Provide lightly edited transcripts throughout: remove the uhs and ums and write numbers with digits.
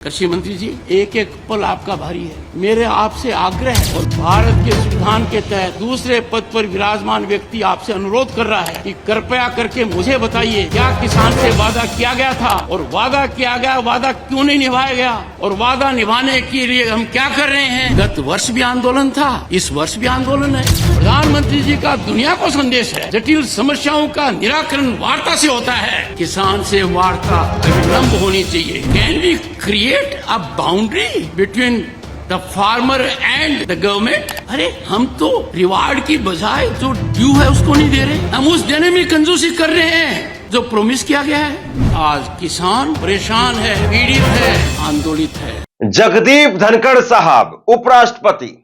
कृषि मंत्री जी, एक एक पल आपका भारी है। मेरे आपसे आग्रह है और भारत के संविधान के तहत दूसरे पद पर विराजमान व्यक्ति आपसे अनुरोध कर रहा है कि कृपया करके मुझे बताइए, क्या किसान से वादा किया गया था और वादा किया गया वादा क्यों नहीं निभाया गया, और वादा निभाने के लिए हम क्या कर रहे हैं। गत वर्ष भी आंदोलन था, इस वर्ष भी आंदोलन है। प्रधानमंत्री जी का दुनिया को संदेश है, जटिल समस्याओं का निराकरण वार्ता से होता है। किसान से वार्ता अविलंब होनी चाहिए। Can we create a boundary between the farmer and the government. अरे हम तो रिवार्ड की बजाय जो ड्यू है उसको नहीं दे रहे, हम उस देने में कंजूसी कर रहे हैं जो प्रॉमिस किया गया है। आज किसान परेशान है, पीड़ित है, आंदोलित है। जगदीप धनखड़ साहब उपराष्ट्रपति,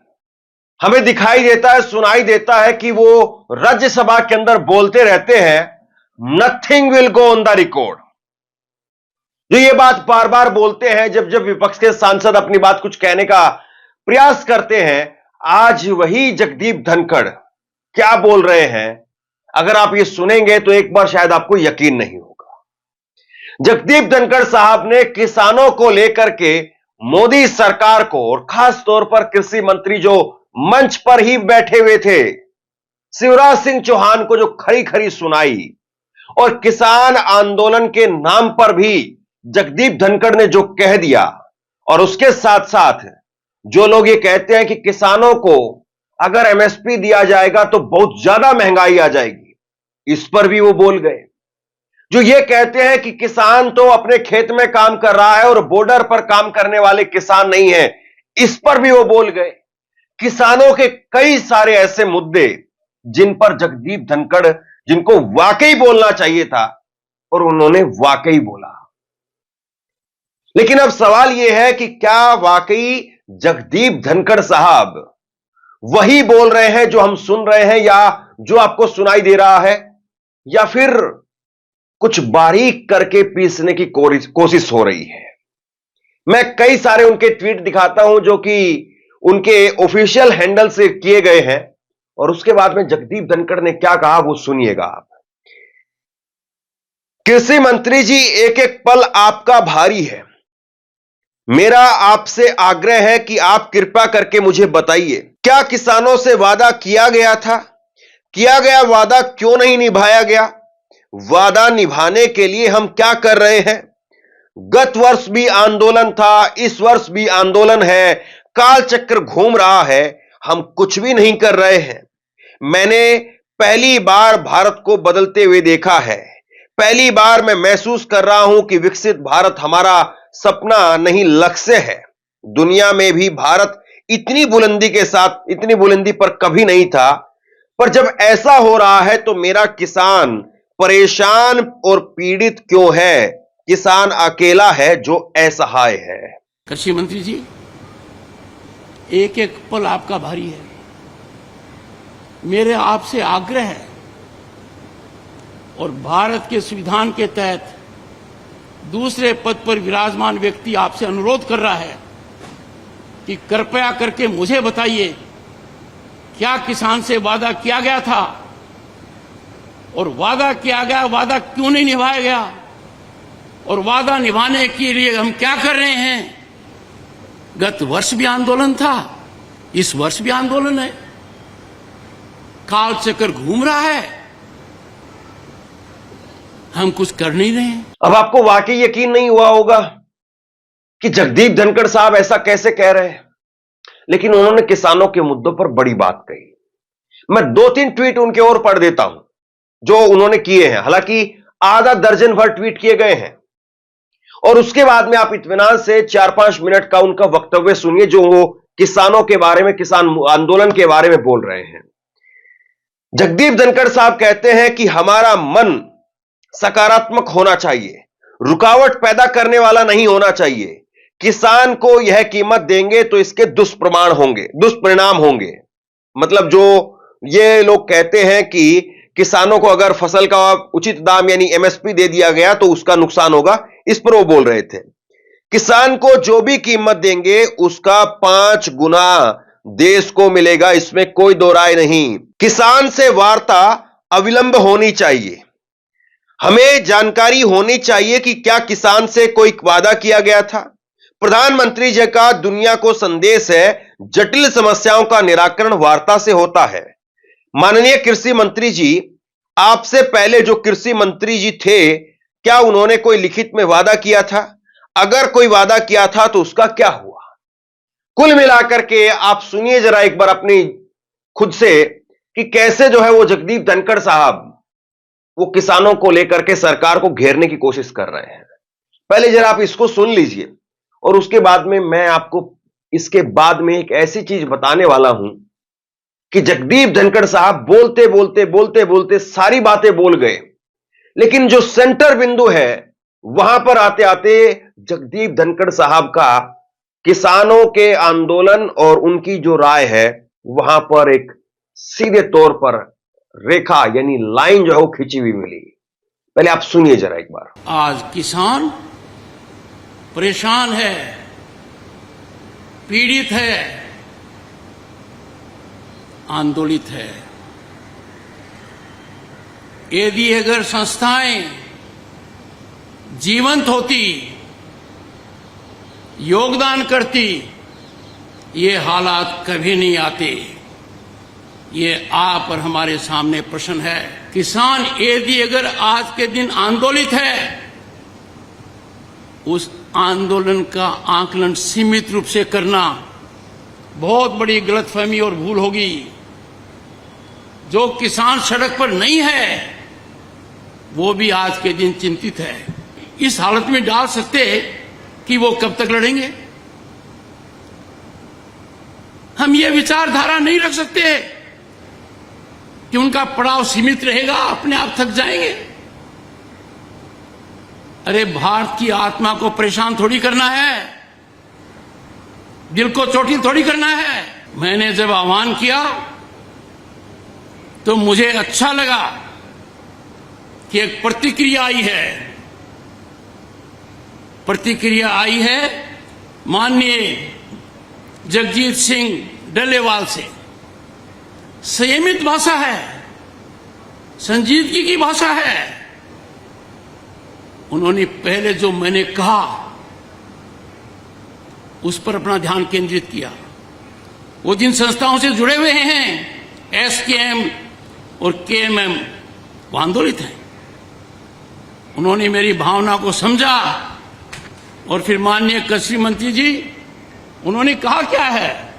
हमें दिखाई देता है, सुनाई देता है कि वो राज्यसभा के अंदर बोलते रहते हैं, nothing will go on the record. जो ये बात बार बार बोलते हैं जब जब विपक्ष के सांसद अपनी बात कुछ कहने का प्रयास करते हैं। आज वही जगदीप धनखड़ क्या बोल रहे हैं, अगर आप ये सुनेंगे तो एक बार शायद आपको यकीन नहीं होगा। जगदीप धनखड़ साहब ने किसानों को लेकर के मोदी सरकार को, और खास तौर पर कृषि मंत्री जो मंच पर ही बैठे हुए थे शिवराज सिंह चौहान को, जो खरी खरी सुनाई, और किसान आंदोलन के नाम पर भी जगदीप धनखड़ ने जो कह दिया, और उसके साथ साथ जो लोग ये कहते हैं कि किसानों को अगर एमएसपी दिया जाएगा तो बहुत ज्यादा महंगाई आ जाएगी, इस पर भी वो बोल गए। जो ये कहते हैं कि किसान तो अपने खेत में काम कर रहा है और बॉर्डर पर काम करने वाले किसान नहीं है, इस पर भी वो बोल गए। किसानों के कई सारे ऐसे मुद्दे जिन पर जगदीप धनखड़, जिनको वाकई बोलना चाहिए था और उन्होंने वाकई बोला। लेकिन अब सवाल यह है कि क्या वाकई जगदीप धनखड़ साहब वही बोल रहे हैं जो हम सुन रहे हैं, या जो आपको सुनाई दे रहा है, या फिर कुछ बारीक करके पीसने की कोशिश हो रही है। मैं कई सारे उनके ट्वीट दिखाता हूं जो कि उनके ऑफिशियल हैंडल से किए गए हैं, और उसके बाद में जगदीप धनखड़ ने क्या कहा वो सुनिएगा आप। कृषि मंत्री जी, एक एक पल आपका भारी है। मेरा आपसे आग्रह है कि आप कृपया करके मुझे बताइए, क्या किसानों से वादा किया गया था, किया गया वादा क्यों नहीं निभाया गया, वादा निभाने के लिए हम क्या कर रहे हैं। गत वर्ष भी आंदोलन था, इस वर्ष भी आंदोलन है, काल चक्र घूम रहा है, हम कुछ भी नहीं कर रहे हैं। मैंने पहली बार भारत को बदलते हुए देखा है। पहली बार मैं महसूस कर रहा हूं कि विकसित भारत हमारा सपना नहीं, लक्ष्य है। दुनिया में भी भारत इतनी बुलंदी के साथ, इतनी बुलंदी पर कभी नहीं था, पर जब ऐसा हो रहा है तो मेरा किसान परेशान और पीड़ित क्यों है। किसान अकेला है जो असहाय है। कृषि मंत्री जी, एक एक पल आपका भारी है। मेरे आपसे आग्रह है और भारत के संविधान के तहत दूसरे पद पर विराजमान व्यक्ति आपसे अनुरोध कर रहा है कि कृपया करके मुझे बताइए, क्या किसान से वादा किया गया था और वादा किया गया वादा क्यों नहीं निभाया गया, और वादा निभाने के लिए हम क्या कर रहे हैं। गत वर्ष भी आंदोलन था, इस वर्ष भी आंदोलन है। काल चक्र घूम रहा है, हम कुछ कर नहीं रहे हैं। अब आपको वाकई यकीन नहीं हुआ होगा कि जगदीप धनखड़ साहब ऐसा कैसे कह रहे हैं, लेकिन उन्होंने किसानों के मुद्दों पर बड़ी बात कही। मैं 2-3 ट्वीट उनके और पढ़ देता हूं जो उन्होंने किए हैं। हालांकि आधा दर्जन भर ट्वीट किए गए हैं, और उसके बाद में आप इत्मीनान से 4-5 मिनट का उनका वक्तव्य सुनिए जो वो किसानों के बारे में, किसान आंदोलन के बारे में बोल रहे हैं। जगदीप धनखड़ साहब कहते हैं कि हमारा मन सकारात्मक होना चाहिए, रुकावट पैदा करने वाला नहीं होना चाहिए। किसान को यह कीमत देंगे तो इसके दुष्परिणाम होंगे। मतलब जो ये लोग कहते हैं कि किसानों को अगर फसल का उचित दाम यानी एमएसपी दे दिया गया तो उसका नुकसान होगा, इस पर वो बोल रहे थे। किसान को जो भी कीमत देंगे उसका 5 गुना देश को मिलेगा, इसमें कोई दो राय नहीं। किसान से वार्ता अविलंब होनी चाहिए। हमें जानकारी होनी चाहिए कि क्या किसान से कोई वादा किया गया था, प्रधानमंत्री जी का दुनिया को संदेश है, जटिल समस्याओं का निराकरण वार्ता से होता है। माननीय कृषि मंत्री जी, आपसे पहले जो कृषि मंत्री जी थे, क्या उन्होंने कोई लिखित में वादा किया था? अगर कोई वादा किया था तो उसका क्या हुआ? कुल मिलाकर के आप सुनिए जरा एक बार अपनी खुद से कि कैसे जो है वो जगदीप धनखड़ साहब वो किसानों को लेकर के सरकार को घेरने की कोशिश कर रहे हैं। पहले जरा आप इसको सुन लीजिए और उसके बाद में मैं आपको इसके बाद में एक ऐसी चीज बताने वाला हूं कि जगदीप धनखड़ साहब बोलते बोलते बोलते बोलते सारी बातें बोल गए, लेकिन जो सेंटर बिंदु है वहां पर आते आते जगदीप धनखड़ साहब का किसानों के आंदोलन और उनकी जो राय है वहां पर एक सीधे तौर पर रेखा यानी लाइन जो है वो खींची हुई मिली। पहले आप सुनिए जरा एक बार। आज किसान परेशान है, पीड़ित है, आंदोलित है। यदि अगर संस्थाएं जीवंत होती, योगदान करती, ये हालात कभी नहीं आते। ये आप और हमारे सामने प्रश्न है। किसान यदि अगर आज के दिन आंदोलित है, उस आंदोलन का आकलन सीमित रूप से करना बहुत बड़ी गलतफहमी और भूल होगी। जो किसान सड़क पर नहीं है वो भी आज के दिन चिंतित है। इस हालत में डाल सकते कि वो कब तक लड़ेंगे। हम ये विचारधारा नहीं रख सकते कि उनका पड़ाव सीमित रहेगा, अपने आप थक जाएंगे। अरे भारत की आत्मा को परेशान थोड़ी करना है, दिल को चोटिल थोड़ी करना है। मैंने जब आह्वान किया तो मुझे अच्छा लगा कि एक प्रतिक्रिया आई है। प्रतिक्रिया आई है माननीय जगजीत सिंह डल्लेवाल से। संयमित भाषा है, संजीदगी की भाषा है। उन्होंने पहले जो मैंने कहा उस पर अपना ध्यान केंद्रित किया। वो जिन संस्थाओं से जुड़े हुए हैं, एसकेएम और केएमएम, वो आंदोलित हैं। उन्होंने मेरी भावना को समझा और फिर माननीय कृषि मंत्री जी, उन्होंने कहा क्या है,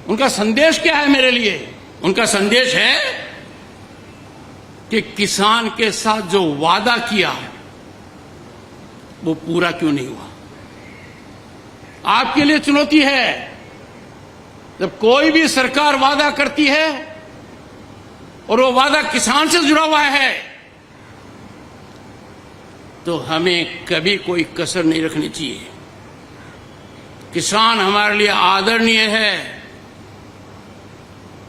उनका संदेश क्या है मेरे लिए। उनका संदेश है कि किसान के साथ जो वादा किया वो पूरा क्यों नहीं हुआ। आपके लिए चुनौती है, जब कोई भी सरकार वादा करती है और वो वादा किसान से जुड़ा हुआ है तो हमें कभी कोई कसर नहीं रखनी चाहिए। किसान हमारे लिए आदरणीय है,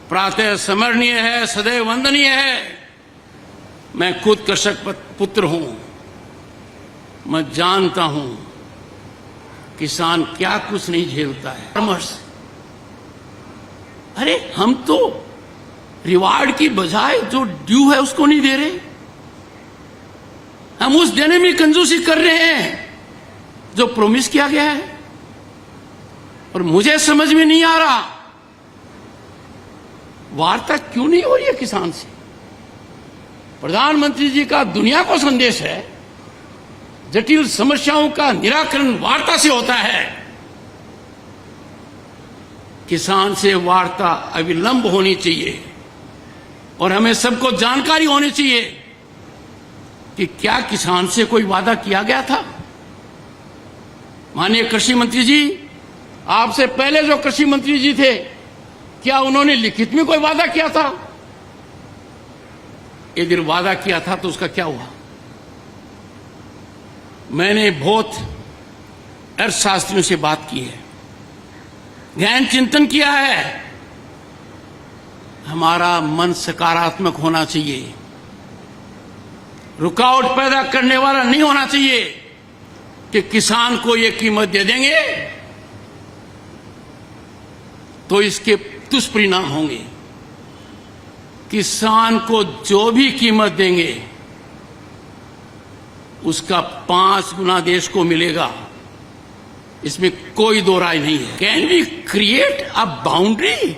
प्रातः स्मरणीय है, सदैव वंदनीय है। मैं खुद कृषक पुत्र हूं, मैं जानता हूं किसान क्या कुछ नहीं झेलता है। फार्मर्स, अरे हम तो रिवार्ड की बजाय जो ड्यू है उसको नहीं दे रहे, हम उस देने में कंजूसी कर रहे हैं जो प्रॉमिस किया गया है। और मुझे समझ में नहीं आ रहा वार्ता क्यों नहीं हो रही है किसान से। प्रधानमंत्री जी का दुनिया को संदेश है, जटिल समस्याओं का निराकरण वार्ता से होता है। किसान से वार्ता अविलंब होनी चाहिए और हमें सबको जानकारी होनी चाहिए कि क्या किसान से कोई वादा किया गया था। माननीय कृषि मंत्री जी, आपसे पहले जो कृषि मंत्री जी थे, क्या उन्होंने लिखित में कोई वादा किया था? यदि वादा किया था तो उसका क्या हुआ? मैंने बहुत अर्थशास्त्रियों से बात की है, गहन चिंतन किया है। हमारा मन सकारात्मक होना चाहिए, रुकावट पैदा करने वाला नहीं होना चाहिए कि किसान को ये कीमत दे देंगे तो इसके दुष्परिणाम होंगे। किसान को जो भी कीमत देंगे उसका 5 गुना देश को मिलेगा। इसमें कोई दो राय नहीं है। Can we create a boundary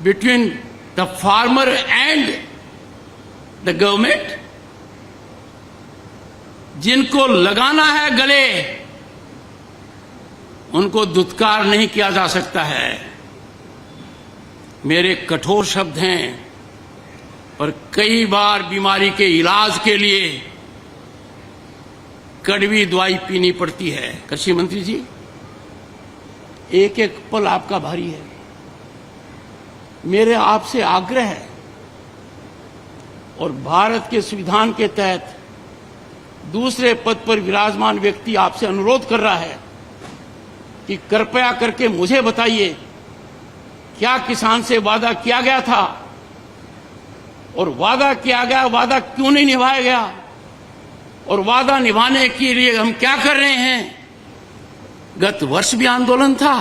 between the farmer and the government? जिनको लगाना है गले उनको दुत्कार नहीं किया जा सकता है। मेरे कठोर शब्द हैं, पर कई बार बीमारी के इलाज के लिए कड़वी दवाई पीनी पड़ती है। कृषि मंत्री जी, एक एक पल आपका भारी है। मेरे आपसे आग्रह है और भारत के संविधान के तहत दूसरे पद पर विराजमान व्यक्ति आपसे अनुरोध कर रहा है कि कृपया करके मुझे बताइए, क्या किसान से वादा किया गया था और वादा किया गया वादा क्यों नहीं निभाया गया, और वादा निभाने के लिए हम क्या कर रहे हैं? गत वर्ष भी आंदोलन था,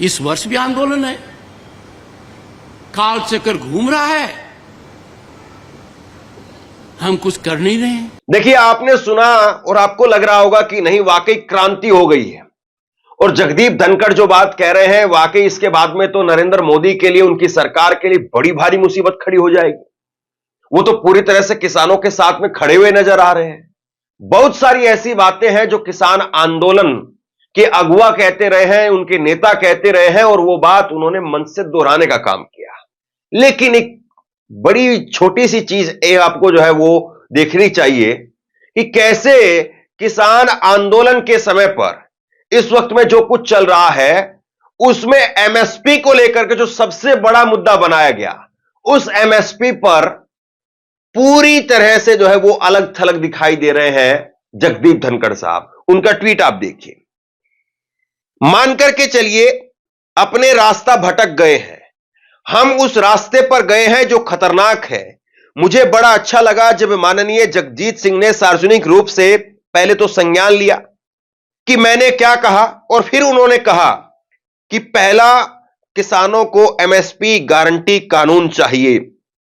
इस वर्ष भी आंदोलन है, काल चक्कर घूम रहा है, हम कुछ कर नहीं रहे हैं। देखिए, आपने सुना और आपको लग रहा होगा कि नहीं, वाकई क्रांति हो गई है। और जगदीप धनखड़ जो बात कह रहे हैं, वाकई इसके बाद में तो नरेंद्र मोदी के लिए, उनकी सरकार के लिए बड़ी भारी मुसीबत खड़ी हो जाएगी। वो तो पूरी तरह से किसानों के साथ में खड़े हुए नजर आ रहे हैं। बहुत सारी ऐसी बातें हैं जो किसान आंदोलन के अगुवा कहते रहे हैं, उनके नेता कहते रहे हैं, और वो बात उन्होंने मन से दोहराने का काम किया। लेकिन एक बड़ी छोटी सी चीज आपको जो है वो देखनी चाहिए कि कैसे किसान आंदोलन के समय पर इस वक्त में जो कुछ चल रहा है उसमें एमएसपी को लेकर के जो सबसे बड़ा मुद्दा बनाया गया, उस एमएसपी पर पूरी तरह से जो है वो अलग थलग दिखाई दे रहे हैं जगदीप धनखड़ साहब। उनका ट्वीट आप देखिए। मान करके चलिए अपने रास्ता भटक गए हैं, हम उस रास्ते पर गए हैं जो खतरनाक है। मुझे बड़ा अच्छा लगा जब माननीय जगजीत सिंह ने सार्वजनिक रूप से पहले तो संज्ञान लिया कि मैंने क्या कहा, और फिर उन्होंने कहा कि पहला, किसानों को एमएसपी गारंटी कानून चाहिए।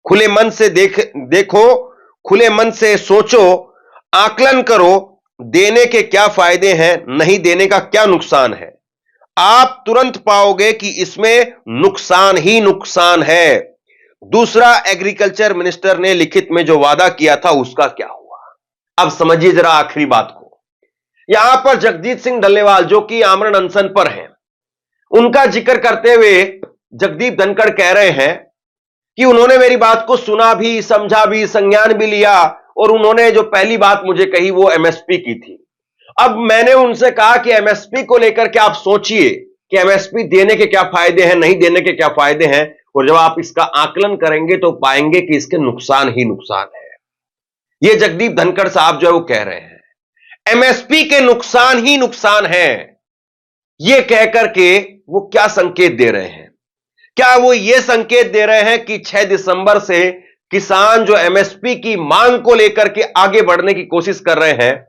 खुले मन से देखो, खुले मन से सोचो, आकलन करो, देने के क्या फायदे हैं, नहीं देने का क्या नुकसान है। आप तुरंत पाओगे कि इसमें नुकसान ही नुकसान है। दूसरा, एग्रीकल्चर मिनिस्टर ने लिखित में जो वादा किया था उसका क्या हुआ। अब समझिए जरा आखिरी बात को। यहां पर जगजीत सिंह डल्लेवाल जो कि आमरण अनशन पर हैं, उनका जिक्र करते हुए जगदीप धनखड़ कह रहे हैं कि उन्होंने मेरी बात को सुना भी, समझा भी, संज्ञान भी लिया, और उन्होंने जो पहली बात मुझे कही वो एमएसपी की थी। अब मैंने उनसे कहा कि एमएसपी को लेकर के आप सोचिए कि एमएसपी देने के क्या फायदे हैं, नहीं देने के क्या फायदे हैं, और जब आप इसका आकलन करेंगे तो पाएंगे कि इसके नुकसान ही नुकसान है। यह जगदीप धनखड़ साहब जो है वो कह रहे हैं एमएसपी के नुकसान ही नुकसान है। यह कहकर के वो क्या संकेत दे रहे हैं? क्या वो यह संकेत दे रहे हैं कि 6 दिसंबर से किसान जो एमएसपी की मांग को लेकर के आगे बढ़ने की कोशिश कर रहे हैं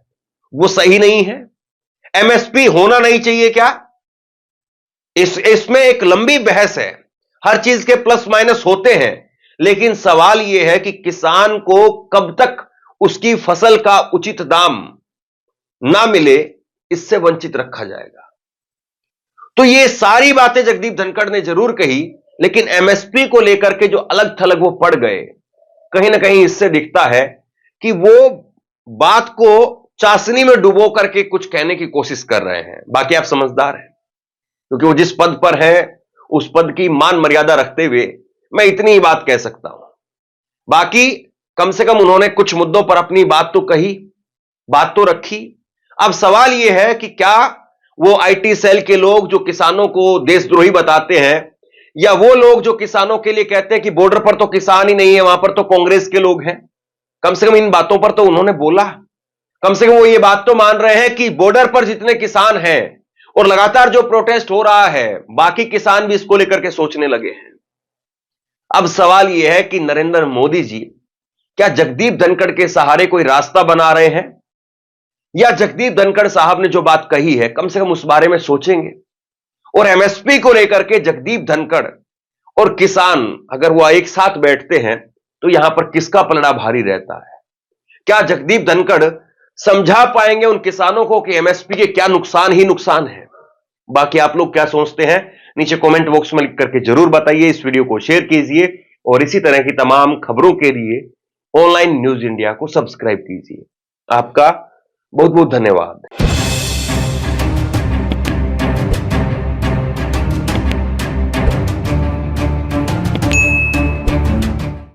वो सही नहीं है? एमएसपी होना नहीं चाहिए क्या? इसमें एक लंबी बहस है। हर चीज के प्लस माइनस होते हैं, लेकिन सवाल यह है कि किसान को कब तक उसकी फसल का उचित दाम ना मिले, इससे वंचित रखा जाएगा। तो ये सारी बातें जगदीप धनखड़ ने जरूर कही, लेकिन एमएसपी को लेकर के जो अलग थलग वो पड़ गए, कहीं ना कहीं इससे दिखता है कि वो बात को चाशनी में डुबो करके कुछ कहने की कोशिश कर रहे हैं। बाकी आप समझदार हैं, क्योंकि वो जिस पद पर है उस पद की मान मर्यादा रखते हुए मैं इतनी ही बात कह सकता हूं। बाकी कम से कम उन्होंने कुछ मुद्दों पर अपनी बात तो कही, बात तो रखी। अब सवाल यह है कि क्या वो आईटी सेल के लोग जो किसानों को देशद्रोही बताते हैं, या वो लोग जो किसानों के लिए कहते हैं कि बॉर्डर पर तो किसान ही नहीं है, वहां पर तो कांग्रेस के लोग हैं, कम से कम इन बातों पर तो उन्होंने बोला। कम से कम वो ये बात तो मान रहे हैं कि बॉर्डर पर जितने किसान हैं और लगातार जो प्रोटेस्ट हो रहा है, बाकी किसान भी इसको लेकर के सोचने लगे हैं। अब सवाल यह है कि नरेंद्र मोदी जी क्या जगदीप धनखड़ के सहारे कोई रास्ता बना रहे हैं, या जगदीप धनखड़ साहब ने जो बात कही है कम से कम उस बारे में सोचेंगे। और एमएसपी को लेकर के जगदीप धनखड़ और किसान अगर वो एक साथ बैठते हैं तो यहां पर किसका पलड़ा भारी रहता है? क्या जगदीप धनखड़ समझा पाएंगे उन किसानों को कि एमएसपी के क्या नुकसान ही नुकसान है। बाकी आप लोग क्या सोचते हैं नीचे कमेंट बॉक्स में लिख करके जरूर बताइए। इस वीडियो को शेयर कीजिए और इसी तरह की तमाम खबरों के लिए ऑनलाइन न्यूज इंडिया को सब्सक्राइब कीजिए। आपका बहुत बहुत धन्यवाद।